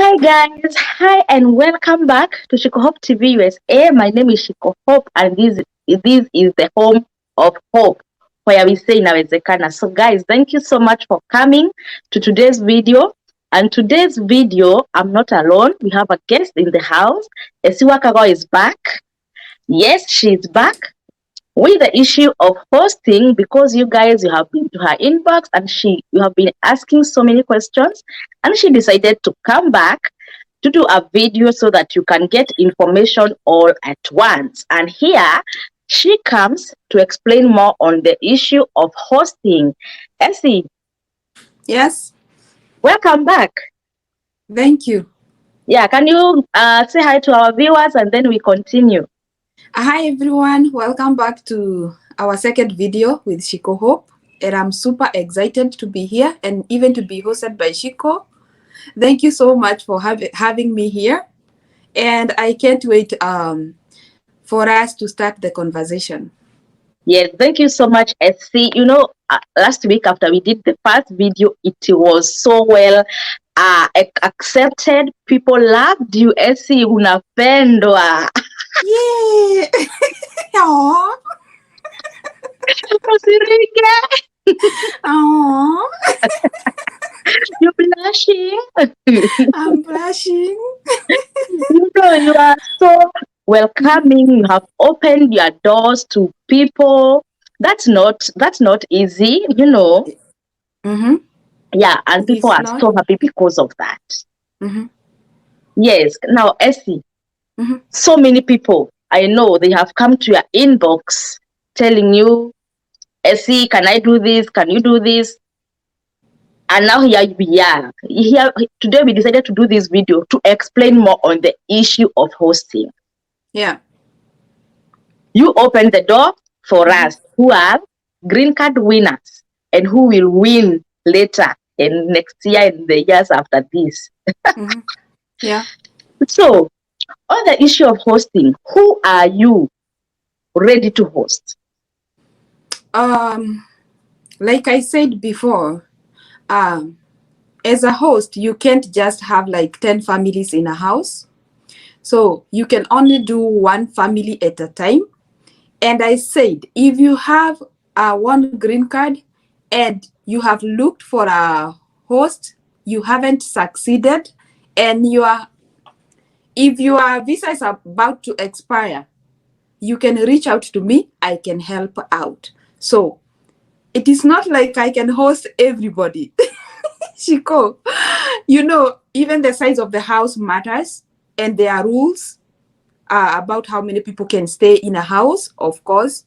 Hi guys, hi and welcome back to Shiko Hope TV USA. My name is Shiko Hope and this is the home of hope where we say inawezekana. So guys, thank you so much for coming to today's video. And today's video, I'm not alone. We have a guest in the house. Essie Wakago is back. Yes, she's back with the issue of hosting because you guys, you have been to her inbox and you have been asking so many questions, and she decided to come back to do a video so that you can get information all at once. And here she comes to explain more on the issue of hosting. Essie, Yes, welcome back. thank you. Yeah, can you say hi to our viewers and then we continue? Hi everyone, welcome back to our second video with Shiko Hope. And I'm super excited to be here and even to be hosted by Shiko. Thank you so much for having me here. And I can't wait for us to start the conversation. Yes, thank you so much, Essie. Last week after we did the first video, it was so well accepted. People loved you, Essie. Unapendwa. Yay! Aww. Usirike. Aww. You're blushing. I'm blushing. You are so welcoming. You have opened your doors to people. That's not easy, Mm-hmm. Yeah, and people It's are not. so happy because of that. Mm-hmm. Yes. Now, Essie, Mm-hmm. so many people I know they have come to your inbox telling you, Essie, can I do this? Can you do this? And now here we are. Today we decided to do this video to explain more on the issue of hosting. Yeah. You open the door for us who are green card winners and who will win later and next year and the years after this. Mm-hmm. Yeah. So, on the issue of hosting, who are you ready to host? Like I said before, as a host, you can't just have like 10 families in a house. So you can only do one family at a time. And I said, if you have one green card and you have looked for a host, you haven't succeeded, and if your visa is about to expire, you can reach out to me. I can help out. So it is not like I can host everybody. Shiko, even the size of the house matters, and there are rules about how many people can stay in a house, of course.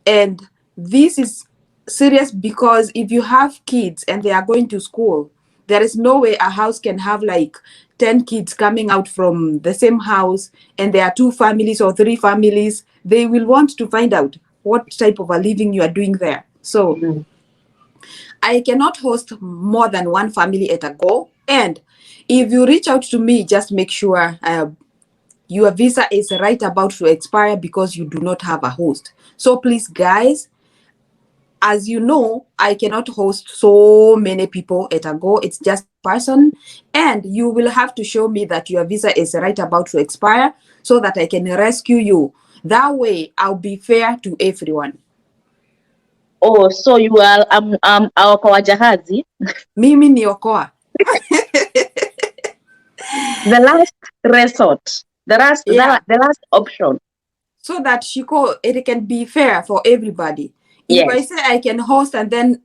And this is serious because if you have kids and they are going to school, there is no way a house can have like 10 kids coming out from the same house and there are 2 families or 3 families. They will want to find out what type of a living you are doing there. So I cannot host more than one family at a go. And if you reach out to me, just make sure your visa is right about to expire because you do not have a host. So please, guys, as you know, I cannot host so many people at a go. It's just person. And you will have to show me that your visa is right about to expire so that I can rescue you. That way, I'll be fair to everyone. Oh, so you are our Kawajahazi? Mimi ni okoa. The last resort. Yeah. The last option. So that Shiko, it can be fair for everybody. If I Yes. say I can host and then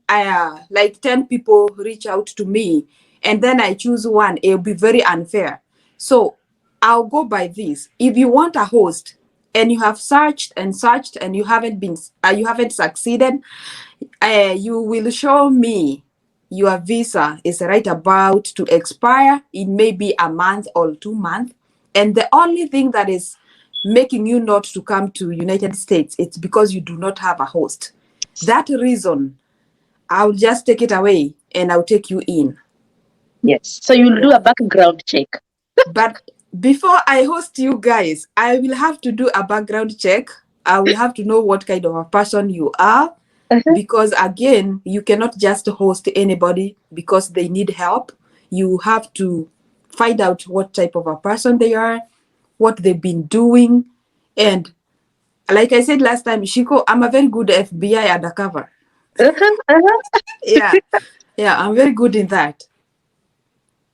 like 10 people reach out to me and then I choose one, it'll be very unfair. So I'll go by this. If you want a host and you have searched and you haven't succeeded, you will show me your visa is right about to expire in maybe a month or 2 months. And the only thing that is making you not to come to United States, it's because you do not have a host. That reason, I'll just take it away and I'll take you in. Yes. So you'll do a background check. But before I host you guys, I will have to do a background check. I will have to know what kind of a person you are. Because again, you cannot just host anybody because they need help. You have to find out what type of a person they are, what they've been doing. And like I said last time, Shiko, I'm a very good FBI undercover. Yeah, yeah, I'm very good in that.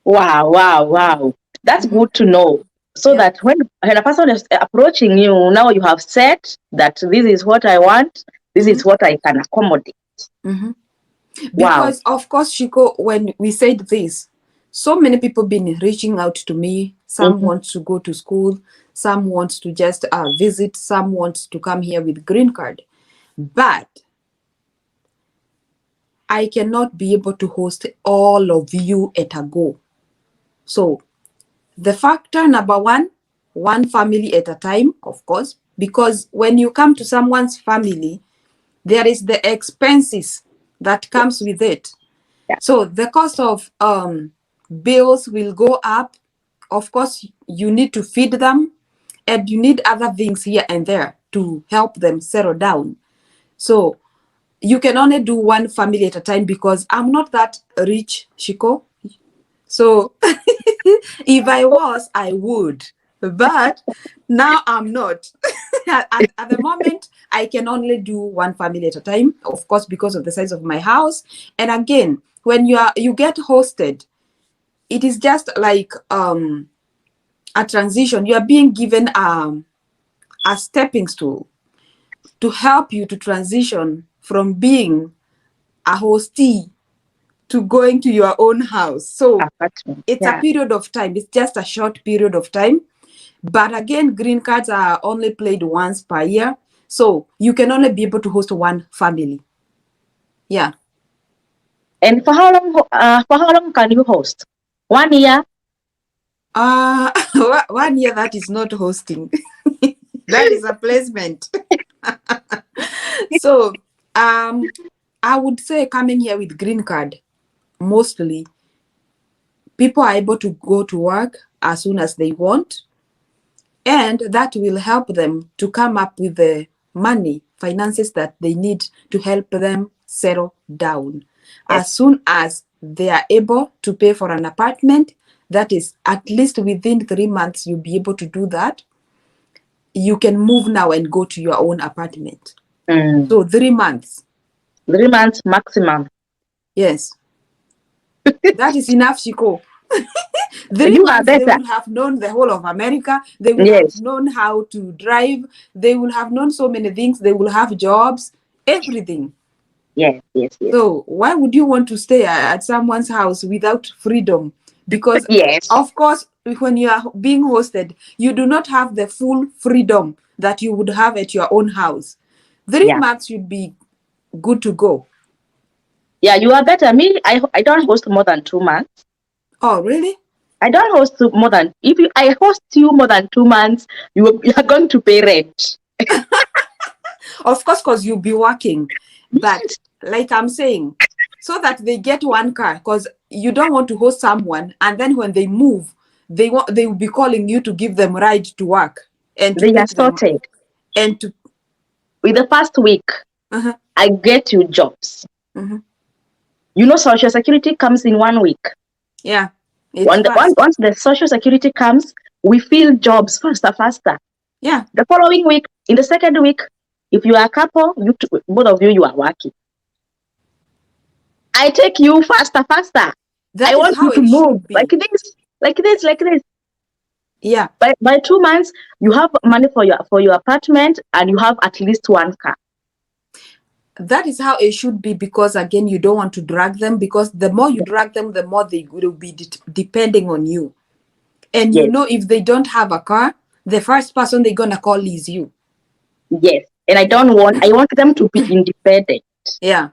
Wow. That's Mhm. good to know. So Yeah. that when a person is approaching you, now you have said that this is what I want, this Mhm. is what I can accommodate. Mhm. Wow. Because of course, Shiko, when we said this, so many people been reaching out to me. Some Mm-hmm. want to go to school, some want to just visit, some want to come here with green card. But I cannot be able to host all of you at a go. So the factor number one family at a time, of course, because when you come to someone's family, there is the expenses that comes Yes. with it. Yeah. So the cost of bills will go up. Of course, you need to feed them, and you need other things here and there to help them settle down. So you can only do one family at a time because I'm not that rich, Shiko. So if I was, I would. But now I'm not. At the moment, I can only do one family at a time, of course, because of the size of my house. And again, when you get hosted, it is just like a transition. You are being given a stepping stool to help you to transition from being a hostee to going to your own house. So Apartment. it's a Yeah. period of time. It's just a short period of time. But again, green cards are only played once per year. So you can only be able to host one family. Yeah. And for how long can you host? 1 year? Uh 1 year, that is not hosting. That is a placement. So I would say coming here with green card, mostly people are able to go to work as soon as they want, and that will help them to come up with the money, finances that they need to help them settle down. As Yes. soon as they are able to pay for an apartment, that is at least within 3 months, you'll be able to do that. You can move now and go to your own apartment. Mm. So 3 months. 3 months maximum. Yes. That is enough, Shiko. three You are months, they better. will have known the whole of America. They will have Yes. known how to drive. They will have known so many things. They will have jobs, everything. Yes. So why would you want to stay at someone's house without freedom? Because Yes. of course, when you are being hosted, you do not have the full freedom that you would have at your own house. Three Yeah. months should be good to go. Yeah, you are better. Me, I don't host more than 2 months. Oh, really? I don't host more than if you I host you more than 2 months, you are going to pay rent. Of course, because you'll be working. But Yes. like I'm saying, so that they get one car, because you don't want to host someone and then when they move, they will be calling you to give them ride to work and to They are pick them sorted. and to With the first week, uh-huh, I get you jobs. uh-huh. You know, Social Security comes in 1 week. Yeah, it's fast. Once the Social Security comes, we fill jobs faster. Yeah, The following week, in the second week, if you are a couple, both of you are working. I take you faster. I that is want how you to it move should be. like this. Yeah, By 2 months, you have money for your apartment, and you have at least one car. that is how it should be, because again, you don't want to drag them, because the more you drag them, the more they will be depending on you. And you Yes, know, if they don't have a car, the first person they're gonna call is you. yes. And I want them to be independent. Yeah.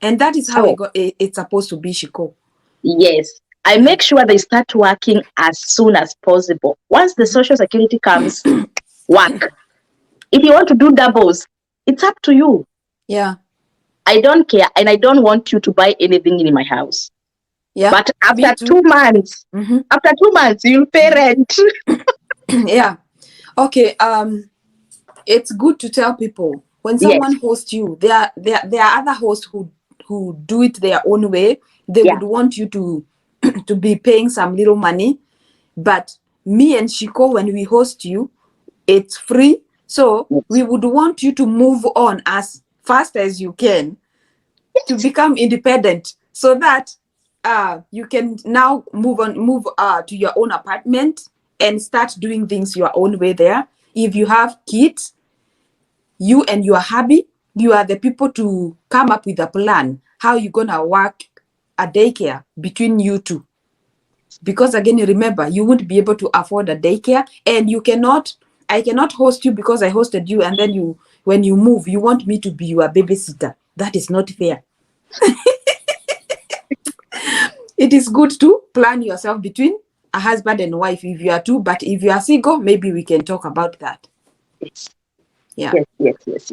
And that is how So it's supposed to be, Shiko. yes, I Yeah. make sure they start working as soon as possible. Once the Social Security comes, work. If you want to do doubles, it's up to you. Yeah. I don't care, and I don't want you to buy anything in my house. Yeah. But Me too. Mm-hmm. after 2 months, you'll pay rent. Yeah. Okay. It's good to tell people when someone Yes, hosts you, there are other hosts who do it their own way. They yeah, would want you to to be paying some little money But me and Shiko, when we host you, it's free. So we would want you to move on as fast as you can to become independent, so that you can now move to your own apartment and start doing things your own way there. If you have kids, you and your hubby, you are the people to come up with a plan how you're gonna work a daycare between you two. Because again, remember, you won't be able to afford a daycare, and I cannot host you because I hosted you, and then when you move, you want me to be your babysitter. That is not fair. It is good to plan yourself between a husband and wife if you are two, but if you are single, maybe we can talk about that. Yes. Yeah. Yes.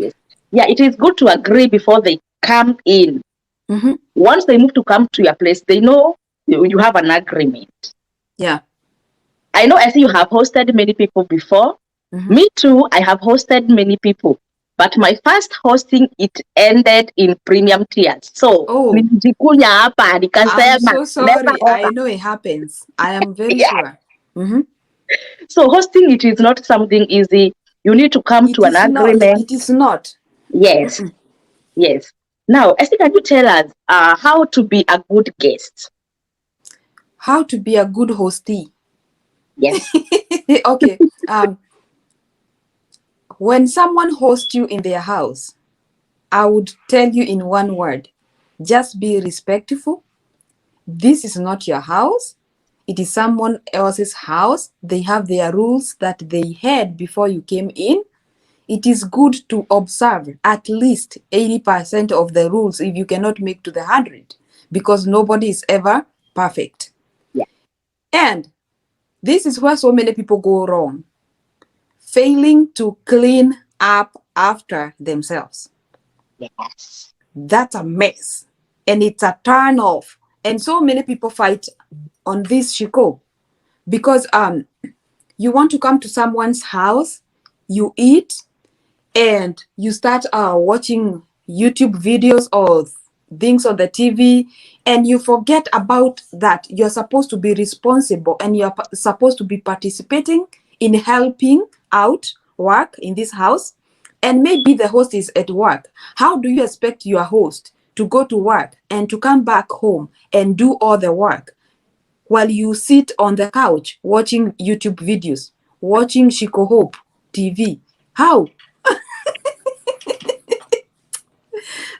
Yeah, it is good to agree before they come in. Mm-hmm. Once they move to come to your place, they know you have an agreement. Yeah. I know, Essie, you have hosted many people before. Mm-hmm. Me too, I have hosted many people. But my first hosting, it ended in premium tiers. So, nilijikunya hapa, I'm nikasema, so never sorry. I ever. know it happens. I am very Yeah. sure. Mm-hmm. So, hosting, it is not something easy. You need to come to an agreement. It is not. Yes. Mm-mm. Yes. Now, Essie, can you tell us how to be a good guest? How to be a good hostee? Yes. Okay. When someone hosts you in their house, I would tell you in one word: just be respectful. This is not your house. It is someone else's house. They have their rules that they had before you came in. It is good to observe at least 80% of the rules if you cannot make to the 100, because nobody is ever perfect. Yeah. And this is where so many people go wrong: failing to clean up after themselves. Yes. That's a mess, and it's a turn off. And so many people fight on this, Shiko, because you want to come to someone's house, you eat, and you start watching YouTube videos or things on the TV, and you forget about that. You're supposed to be responsible, and you're supposed to be participating in helping out work in this house. And maybe the host is at work. How do you expect your host to go to work and to come back home and do all the work while you sit on the couch watching YouTube videos, watching Shiko Hope TV? How?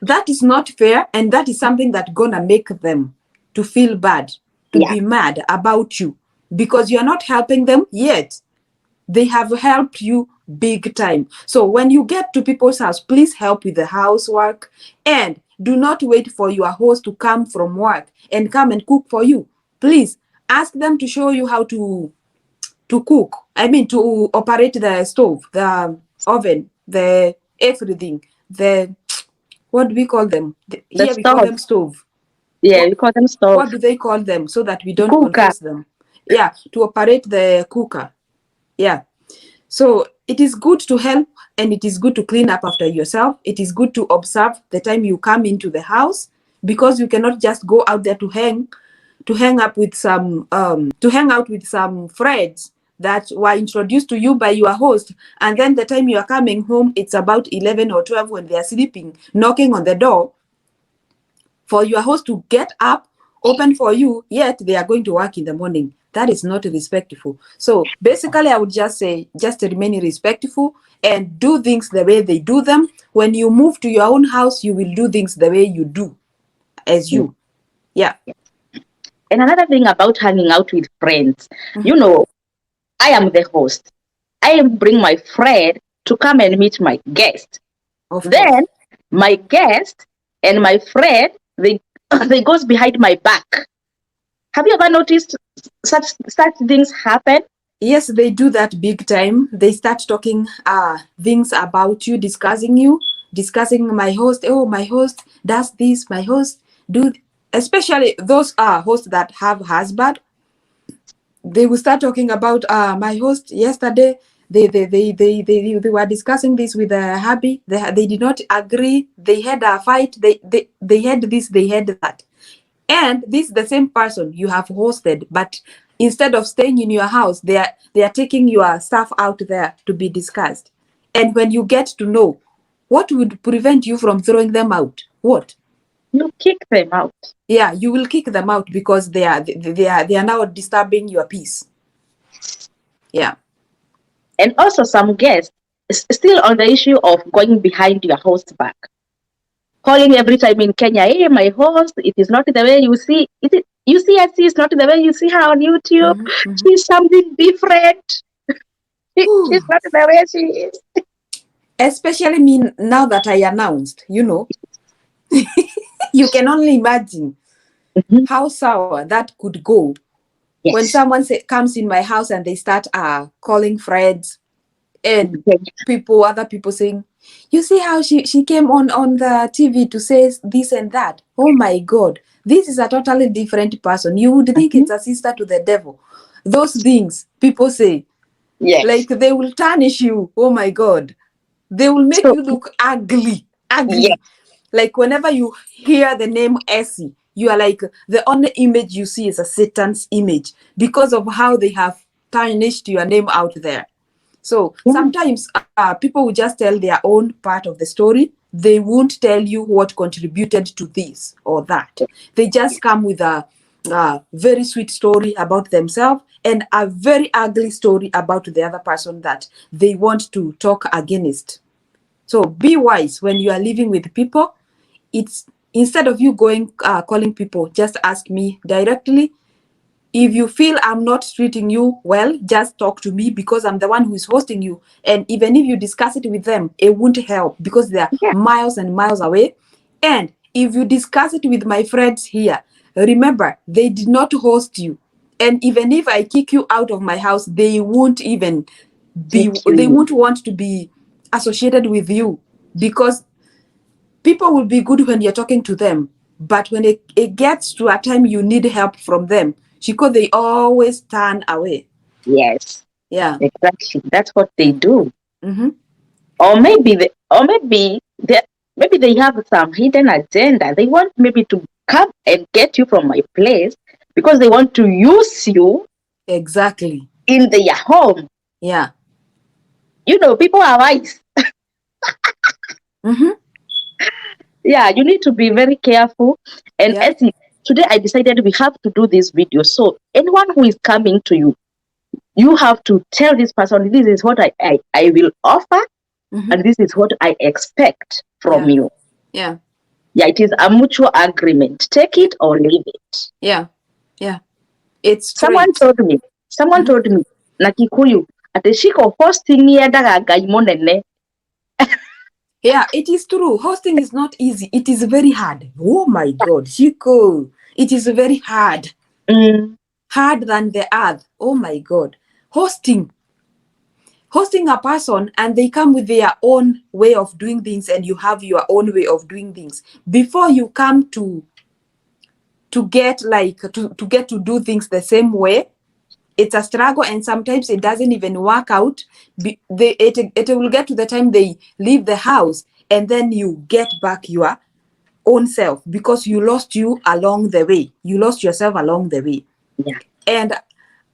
That is not fair, and that is something that's gonna make them to feel bad, to be mad about you, because you're not helping them yet. They have helped you big time. So when you get to people's house, please help with the housework, and do not wait for your host to come from work and come and cook for you. Please ask them to show you how to cook. I mean, to operate the stove, the oven, the everything, the, what do we call them? Here we call them stove. Yeah, we call them stove. What do they call them so that we don't Cooker. confuse them? Yeah, to operate the cooker. Yeah. So it is good to help, and it is good to clean up after yourself. It is good to observe the time you come into the house, because you cannot just go out there to hang out with some friends that were introduced to you by your host, and then the time you are coming home, it's about 11 or 12 when they are sleeping, knocking on the door for your host to get up, open for you, yet they are going to work in the morning. That is not respectful. So basically, I would just say, just remain respectful and do things the way they do them. When you move to your own house, you will do things the way you do as you. Yeah. And another thing about hanging out with friends, Mm-hmm. you know, I am the host. I bring my friend to come and meet my guest. Then my guest and my friend, they goes behind my back. Have you ever noticed such things happen? Yes, they do that big time. They start talking things about you, discussing my host. Oh, my host does this. My host do. Especially those hosts that have husband, they will start talking about my host yesterday. They were discussing this with a hubby. They did not agree. They had a fight. They had this. They had that. And this is the same person you have hosted, but instead of staying in your house, they are taking your stuff out there to be discussed. And when you get to know, what would prevent you from throwing them out? What? You kick them out. Yeah, you will kick them out because they are now disturbing your peace. Yeah. And also some guests, still on the issue of going behind your host back. Calling every time in Kenya, hey, my host, it is not the way you see it. You see Essie, it's not the way you see her on YouTube. She's something different. She's not the way she is. Especially me now that I announced, you can only imagine how sour that could go. Yes. When someone comes in my house and they start calling friends and other people saying, you see how she came on the TV to say this and that. Oh my God, this is a totally different person. You would think it's a sister to the devil. Those things people say, yes, like they will tarnish you. Oh my God, they will make you look ugly. Yes. Like whenever you hear the name Essie, you are like, the only image you see is a Satan's image because of how they have tarnished your name out there. So sometimes people will just tell their own part of the story. They won't tell you what contributed to this or that. They just come with a very sweet story about themselves and a very ugly story about the other person that they want to talk against. So be wise when you are living with people. It's instead of you going calling people, just ask me directly. If you feel I'm not treating you well, just talk to me because I'm the one who is hosting you. And even if you discuss it with them, it won't help because they are miles and miles away. And if you discuss it with my friends here, remember, they did not host you. And even if I kick you out of my house, they won't even they won't want to be associated with you because people will be good when you're talking to them. But when it gets to a time you need help from them, Chico, they always turn away. Yes. Yeah. Exactly. That's what they do. Mm-hmm. Or maybe they have some hidden agenda. They want maybe to come and get you from my place because they want to use you Exactly. in their home. Yeah. People are wise. Mm-hmm. Yeah, you need to be very careful. And Essie, today I decided we have to do this video. So anyone who is coming to you, you have to tell this person, this is what I will offer, and this is what I expect from you. Yeah. Yeah, it is a mutual agreement. Take it or leave it. Yeah. Yeah. It's Someone told me, na Kikuyu, ateshiko hosting yendaga ngai monene. Yeah, it is true. Hosting is not easy. It is very hard. Oh my God, Chico. It is very hard. Hard than the earth. Oh my God. Hosting a person and they come with their own way of doing things and you have your own way of doing things. Before you come to get to do things the same way, it's a struggle and sometimes it doesn't even work out. It will get to the time they leave the house and then you get back your own self because you lost you along the way. You lost yourself along the way. Yeah. And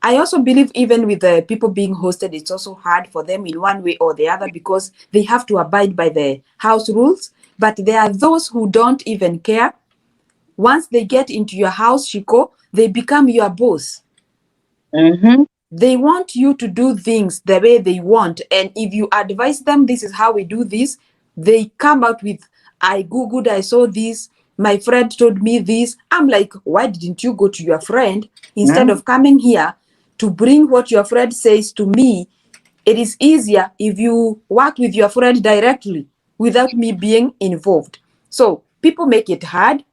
I also believe even with the people being hosted, it's also hard for them in one way or the other because they have to abide by the house rules. But there are those who don't even care. Once they get into your house, Shiko, they become your boss. They want you to do things the way they want. And if you advise them, this is how we do this, they come out with, I Googled, I saw this, my friend told me this. I'm like, why didn't you go to your friend instead of coming here to bring what your friend says to me? It is easier if you work with your friend directly without me being involved. So people make it hard.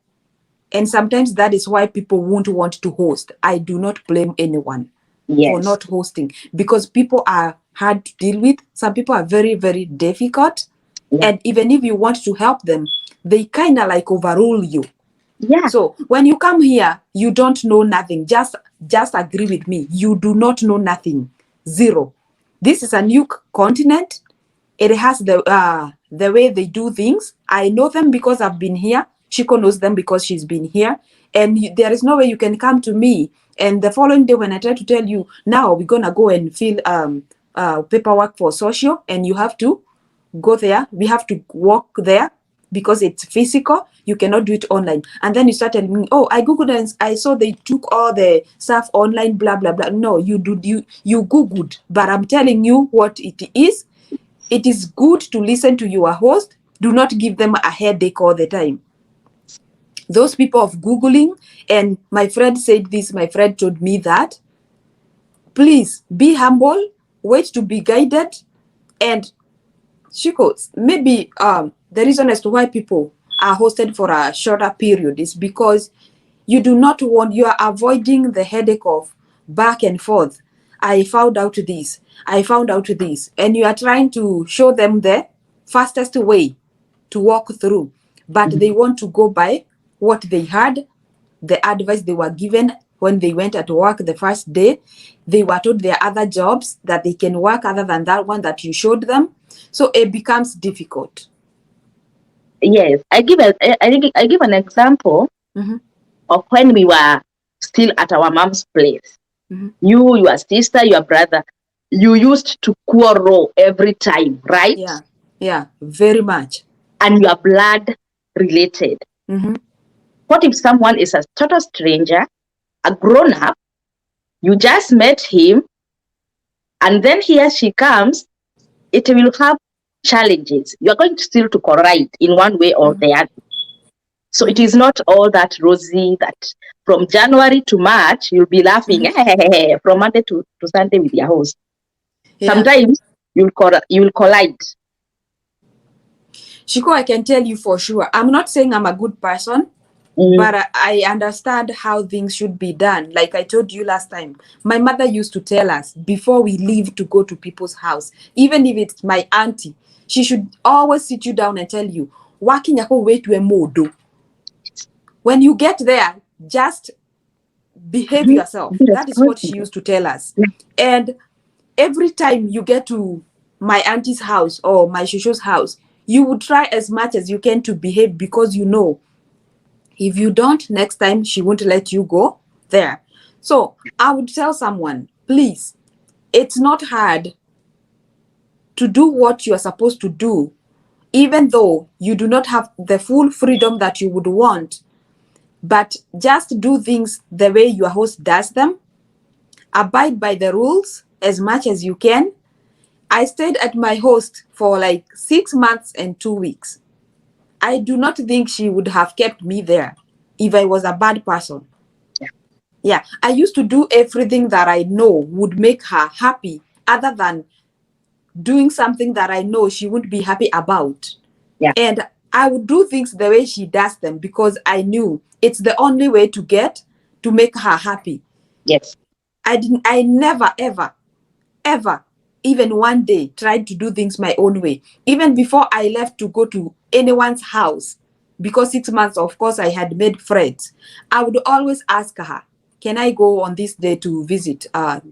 And sometimes that is why people won't want to host. I do not blame anyone for not hosting because people are hard to deal with. Some people are very, very difficult. Yeah. And even if you want to help them, they kind of like overrule you. Yeah. So when you come here, you don't know nothing. Just agree with me. You do not know nothing. Zero. This is a new continent. It has the way they do things. I know them because I've been here. Shiko knows them because she's been here. And there is no way you can come to me And the following day when I try to tell you, now we're gonna go and fill paperwork for social, and you have to go there, we have to walk there because it's physical, you cannot do it online. And then you start telling me, oh, I googled and I saw they took all the stuff online, blah blah blah. No, you googled, but I'm telling you what it is. It is good to listen to your host. Do not give them a headache all the time. Those people of googling and my friend said this, my friend told me that, please be humble, wait to be guided. And Shiko, maybe the reason as to why people are hosted for a shorter period is because you are avoiding the headache of back and forth. I found out this, and you are trying to show them the fastest way to walk through, but they want to go by what they had, the advice they were given when they went at work the first day. They were told there are other jobs that they can work other than that one that you showed them. So it becomes difficult. Yes, I give an example of when we were still at our mom's place. You, your sister, your brother, you used to quarrel every time, right? Yeah, very much. And you are blood related. What if someone is a total stranger, a grown up, you just met him, and then here she comes, it will have challenges. You are going to still to collide in one way or the other. So it is not all that rosy that from January to March, you'll be laughing from Monday to Sunday with your host. Yeah. Sometimes you'll collide. Shiko, I can tell you for sure, I'm not saying I'm a good person, but I understand how things should be done. Like I told you last time, my mother used to tell us before we leave to go to people's house, even if it's my auntie, she should always sit you down and tell you, "Walking your way to a modo." When you get there, just behave yourself. That is what she used to tell us. And every time you get to my auntie's house or my shushu's house, you would try as much as you can to behave, because you know if you don't, next time she won't let you go there. So I would tell someone, please, it's not hard to do what you are supposed to do, even though you do not have the full freedom that you would want. But just do things the way your host does them. Abide by the rules as much as you can. I stayed at my host for like 6 months and 2 weeks. I do not think she would have kept me there if I was a bad person. Yeah, I used to do everything that I know would make her happy, other than doing something that I know she wouldn't be happy about. Yeah. And I would do things the way she does them because I knew it's the only way to make her happy. Yes. I never, ever, even one day, tried to do things my own way. Even before I left to go to anyone's house, because 6 months, of course, I had made friends, I would always ask her, can I go on this day to visit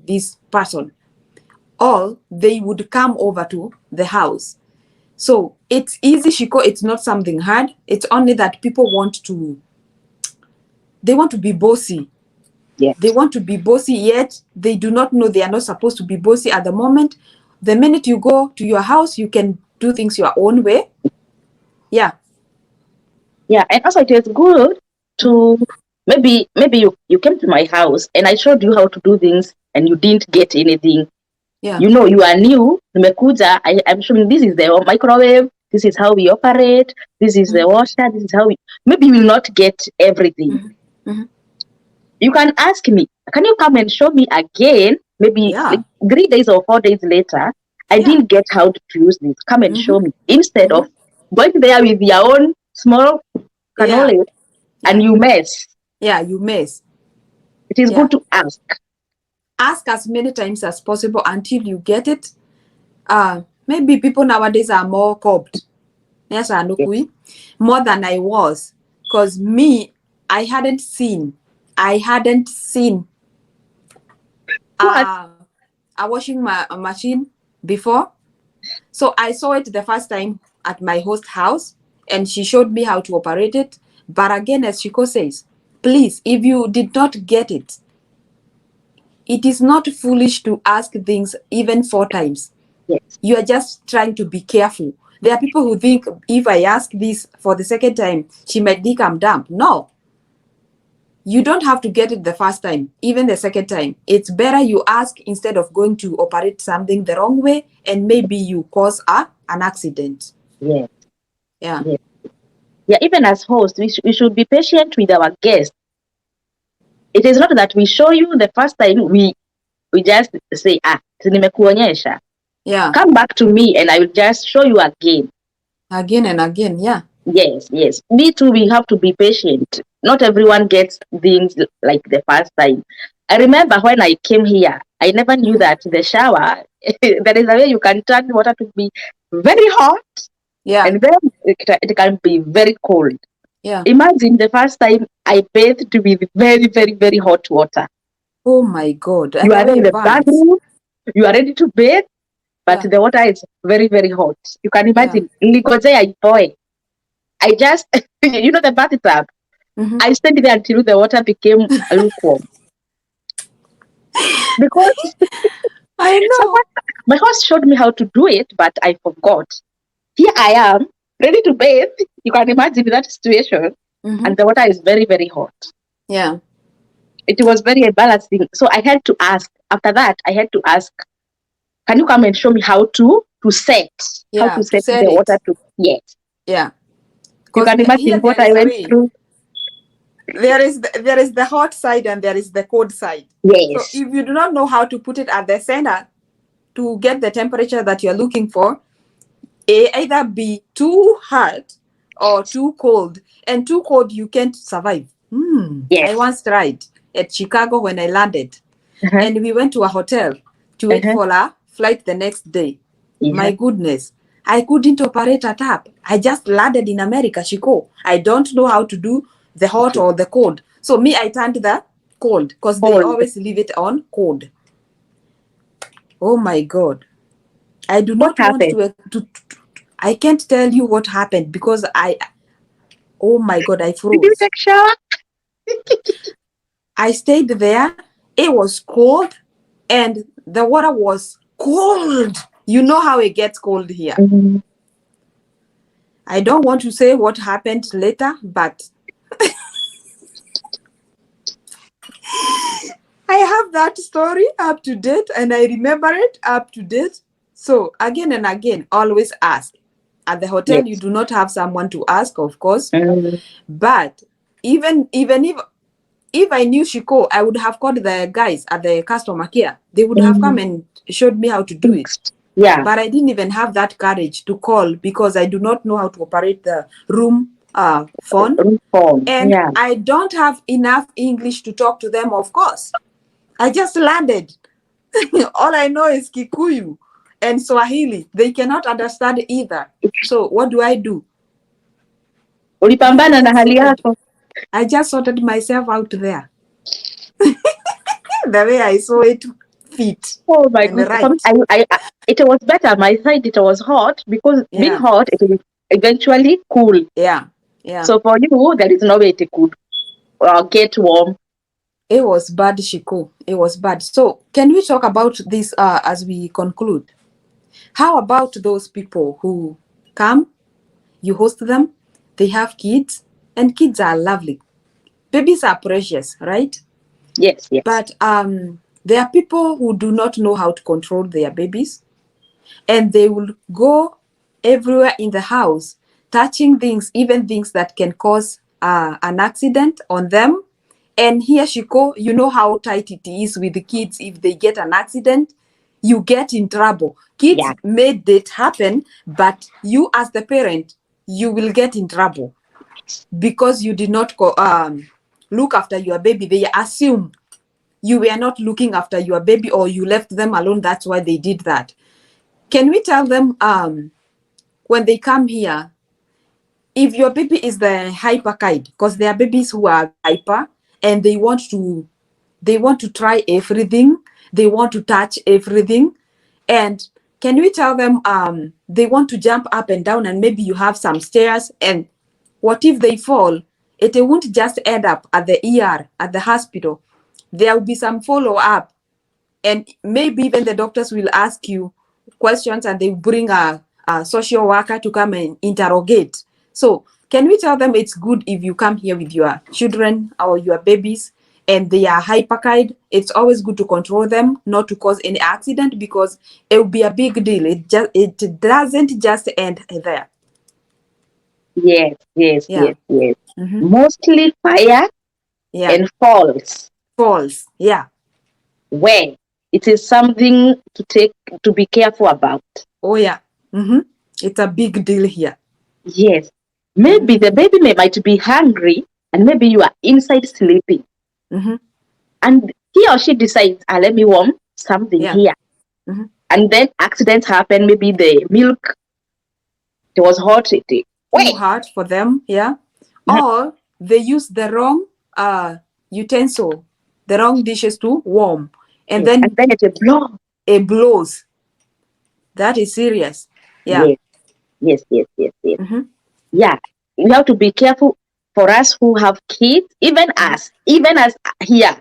this person? Or they would come over to the house. So it's easy, Shiko. It's not something hard. It's only that people want to be bossy. Yes. They want to be bossy, yet they do not know they are not supposed to be bossy at the moment. The minute you go to your house, you can do things your own way. Yeah. Yeah, and also it is good to maybe you came to my house and I showed you how to do things and you didn't get anything. Yeah. You know, you are new. I'm showing this is the microwave. This is how we operate. This is the washer. This is how we. Maybe you will not get everything. You can ask me, can you come and show me again? Maybe like 3 days or 4 days later, I didn't get how to use this. Come and show me. Instead of going there with your own small cannoli and you mess. Yeah, you mess. It is good to ask. Ask as many times as possible until you get it. Maybe people nowadays are more coped. Yes, more than I was. Because me, I hadn't seen a washing machine before. So I saw it the first time at my host house and she showed me how to operate it. But again, as Shiko says, please, if you did not get it, it is not foolish to ask things even 4 times. Yes. You are just trying to be careful. There are people who think if I ask this for the second time, she might think I'm dumb. No. You don't have to get it the first time, even the second time. It's better you ask instead of going to operate something the wrong way and maybe you cause an accident. Yes. Yeah. Yes. Yeah, even as hosts, we should be patient with our guests. It is not that we show you the first time, we just say, nimekuonyesha. Yeah. Come back to me and I will just show you again. Again and again, yeah. Yes, yes. Me too, we have to be patient. Not everyone gets things like the first time. I remember when I came here, I never knew that the shower, there is a way you can turn water to be very hot, Yeah. and then it can be very cold. Yeah. Imagine the first time I bathed with very, very, very hot water. Oh my God. You are The way in it the burns. bathroom, you are ready to bathe, but Yeah. the water is very, very hot. You can Yeah. imagine, nilikojea ipoe. I just, the bathtub, Mm-hmm. I stayed there until the water became lukewarm. Because I know. my host showed me how to do it, but I forgot. Here I am, ready to bathe. You can imagine that situation, Mm-hmm. and the water is very, very hot. Yeah. It was very embarrassing. So I had to ask. After that, I had to ask, can you come and show me how to set? How Yeah. to To set set the it. water to yes. Yeah. You Because can imagine here what there I is a went way. through. There is the hot side and there is the cold side. So Yes. if you do not know how to put it at the center to get the temperature that you're looking for, either be too hot or too cold. And too cold, you can't survive. Yes. I once tried at Chicago when I landed. Uh-huh. And we went to a hotel to wait Uh-huh. for a flight the next day. Yeah. My goodness. I couldn't operate a tap. I just landed in America, Chico. I don't know how to do the hot or the cold. So me, I turned the cold because they Cold. always leave it on cold. Oh my God. I do What not want happened? to I can't tell you what happened because oh my God, I Did you froze. take shower? I stayed there. It was cold and the water was cold. You know how it gets cold here. Mm-hmm. I don't want to say what happened later, but I have that story up to date and I remember it up to date. So again and again, always ask. At the hotel, Yes. you do not have someone to ask, of course. Mm-hmm. But even if I knew Shiko, I would have called the guys at the customer care. They would have come and showed me how to do it. Yeah. But I didn't even have that courage to call because I do not know how to operate the room phone. Phone. And Yeah. I don't have enough English to talk to them, of course. I just landed. All I know is Kikuyu and Swahili. They cannot understand either. So what do? Ulipambana na hali yako. I just sorted myself out there. The way I saw it fit. Oh my And goodness. right. It was better. My side, it was hot because being Yeah. hot, it will eventually cool. Yeah. Yeah. So for you, there is no way it could get warm. It was bad, Shiko. It was bad. So can we talk about this as we conclude? How about those people who come, you host them, they have kids, and kids are lovely. Babies are precious, right? Yes, yes. But there are people who do not know how to control their babies, and they will go everywhere in the house, touching things, even things that can cause an accident on them. And here, Shiko, you know how tight it is with the kids. If they get an accident, you get in trouble. Kids made it happen, but you as the parent, you will get in trouble because you did not look after your baby. They assume you were not looking after your baby or you left them alone. That's why they did that. Can we tell them when they come here, if your baby is the hyper kind, because there are babies who are hyper and they want to try everything, they want to touch everything, and can we tell them they want to jump up and down and maybe you have some stairs, and what if they fall? It won't just end up at the ER, at the hospital. There will be some follow-up And maybe even the doctors will ask you questions and they bring a social worker to come and interrogate. So can we tell them it's good if you come here with your children or your babies and they are hyperkid? It's always good to control them, not to cause any accident, because it will be a big deal. It doesn't just end there. Yes, yes, Yeah. yes, yes. Mm-hmm. Mostly fire Yeah. and falls, False. Yeah. where it is something to be careful about. Oh yeah. Mm-hmm. It's a big deal here. Yes. Mm-hmm. Maybe the baby might be hungry and maybe you are inside sleeping. Mm-hmm. And he or she decides, let me warm something Yeah. here. Mm-hmm. And then accidents happen. Maybe the milk, it was hot. Too Wait. hard for them. Yeah. Or they use the wrong utensil, the wrong dishes to warm, and Yes. And then then it's a blow. it blows. That is serious. Yeah. Yes, yes, yes, yes, yes. Mm-hmm. Yeah. We have to be careful for us who have kids, Mm-hmm. even as here.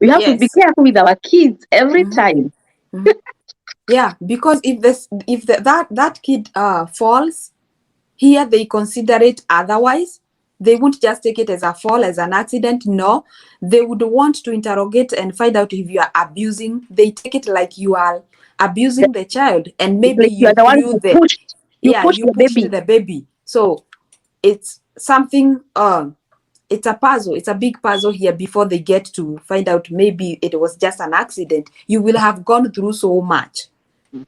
We have to be Yes. careful with our kids every Mm-hmm. time. Mm-hmm. Yeah, because that kid falls here, they consider it otherwise. They won't just take it as a fall, as an accident. No, they would want to interrogate and find out if you are abusing. They take it like you are The- abusing the child, and It's maybe like you are you the one threw who the pushed. You yeah, pushed you the pushed baby. the baby. So it's something it's a puzzle. It's a big puzzle here before they get to find out maybe it was just an accident. You will have gone through so much.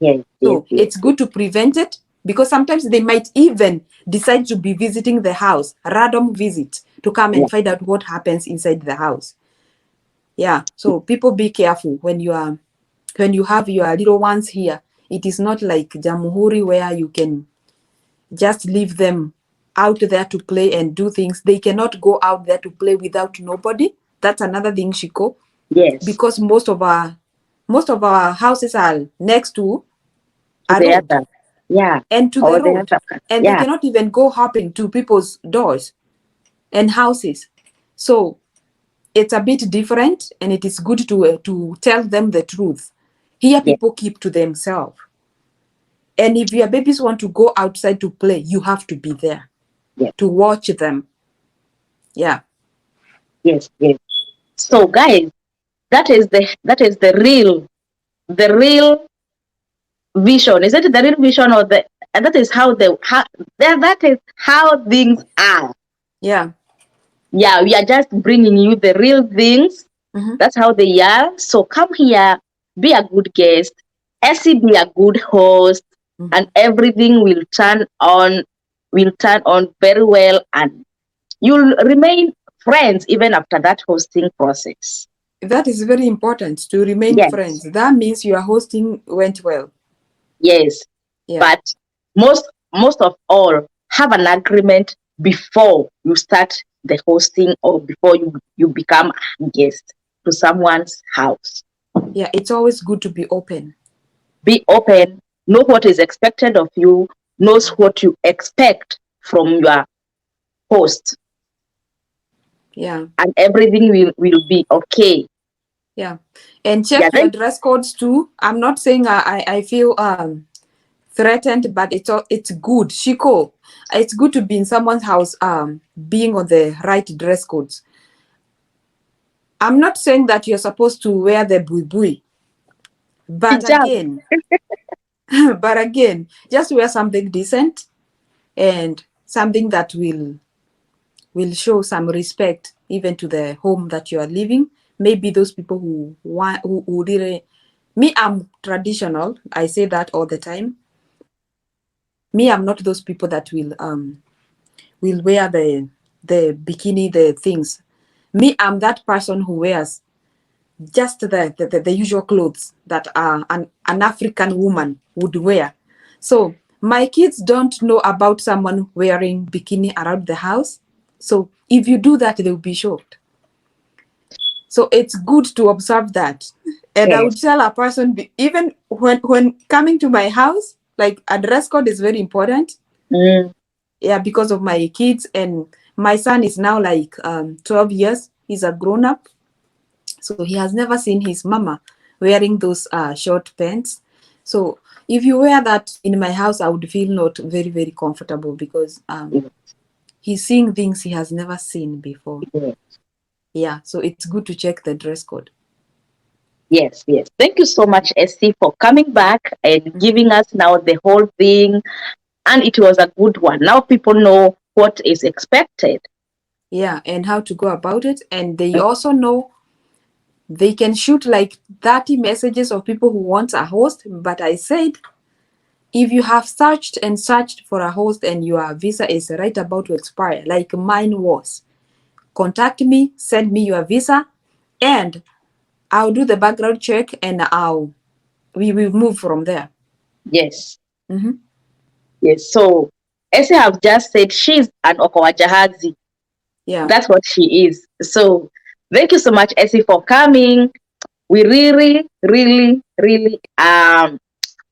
Yes, yes, So yes, it's good to prevent it, because sometimes they might even decide to be visiting the house, random visit, to come and yes, find out what happens inside the house. Yeah. So people, be careful when you have your little ones here. It is not like Jamhuri where you can just leave them out there to play and do things. They cannot go out there to play without nobody. That's another thing, Shiko, yes. because most of our houses are next to To a the road other. Yeah. and to the Or the road, other. and they Yeah. cannot even go hopping to people's doors and houses. So it's a bit different, and it is good to tell them the truth. Here Yes, people keep to themselves, and if your babies want to go outside to play, you have to be there yes, to watch them. Yeah. yes, yes. So guys, that is the real vision. Is it the real vision or the and that is that is how things are. Yeah. Yeah, we are just bringing you the real things. Mm-hmm. That's how they are. So come here, be a good guest. Essie, be a good host, Mm-hmm. and everything will turn on very well, and you'll remain friends even after that hosting process. That is very important, to remain Yes, friends. That means your hosting went well. yes. Yeah. But most of all, have an agreement before you start the hosting or before you become a guest to someone's house. Yeah. It's always good to be open. Be open, know what is expected of you, knows what you expect from your host, Yeah. and everything will be okay. Yeah. And Yeah, check your then dress codes too. I'm not saying I feel threatened, but it's good. Shiko, it's good to be in someone's house, being on the right dress codes. I'm not saying that you're supposed to wear the bui, but hijab. again, just wear something decent and something that will show some respect even to the home that you are living. Maybe those people who really, me, I'm traditional. I say that all the time. Me, I'm not those people that will wear the bikini, the things. Me, I'm that person who wears just the usual clothes that an African woman would wear. So my kids don't know about someone wearing bikini around the house. So if you do that, they'll be shocked. So it's good to observe that. And I would Yes. tell a person, even when coming to my house, like a dress code is very important. Mm, Yeah, because of my kids, and my son is now like 12 years. He's a grown up, so he has never seen his mama wearing those short pants. So if you wear that in my house, I would feel not very, very comfortable because he's seeing things he has never seen before. Yeah, so it's good to check the dress code. Yes, yes. Thank you so much, Essie, for coming back and giving us now the whole thing. And it was a good one. Now people know what is expected. Yeah, and how to go about it. And they also know they can shoot like 30 messages of people who want a host. But I said, if you have searched and searched for a host and your visa is right about to expire, like mine was, contact me, send me your visa, and I'll do the background check and we will move from there. Yes. Mm-hmm. Yes. So Essie have just said she's an Okowajahazi. Yeah. That's what she is. So thank you so much, Essie, for coming. We really, really, really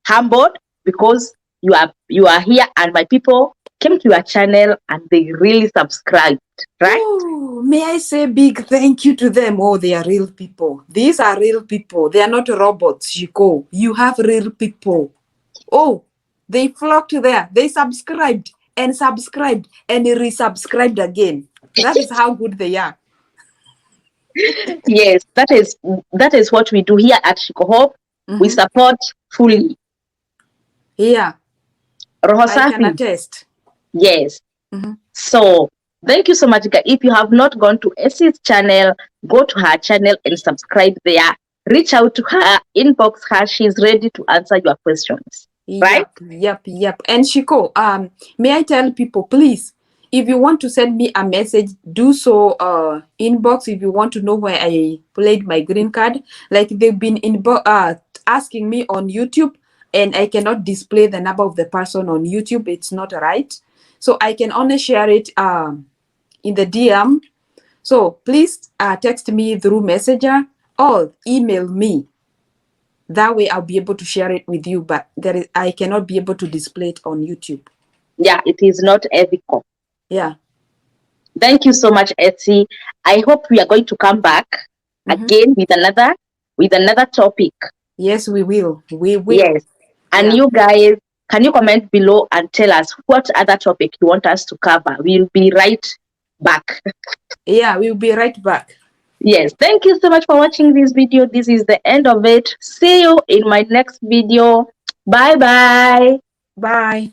humbled because you are here and my people came to your channel and they really subscribed, right? Oh, may I say big thank you to them? Oh, they are real people. These are real people. They are not robots, Shiko. You have real people. Oh, they flocked there. They subscribed and resubscribed again. That is how good they are. Yes, that is what we do here at Shiko Hope. We support fully. Yeah, Roho I can safi. attest. Yes. So thank you so much, guys. If you have not gone to Essie's channel, go to her channel and subscribe there. Reach out to her, inbox her. She's ready to answer your questions. Right? Yep. And Shiko, may I tell people, please, if you want to send me a message, do so inbox. If you want to know where I played my green card, like they've been asking me on YouTube, and I cannot display the number of the person on YouTube. It's not right. So I can only share it in the DM. So please text me through Messenger or email me. That way I'll be able to share it with you, but I cannot be able to display it on YouTube. Yeah, it is not ethical. Yeah. Thank you so much, Essie. I hope we are going to come back again with another topic. Yes, we will. We will. Yes. And you guys, can you comment below and tell us what other topic you want us to cover? We'll be right back. Yeah, we'll be right back. Yes, thank you so much for watching this video. This is the end of it. See you in my next video. Bye. Bye.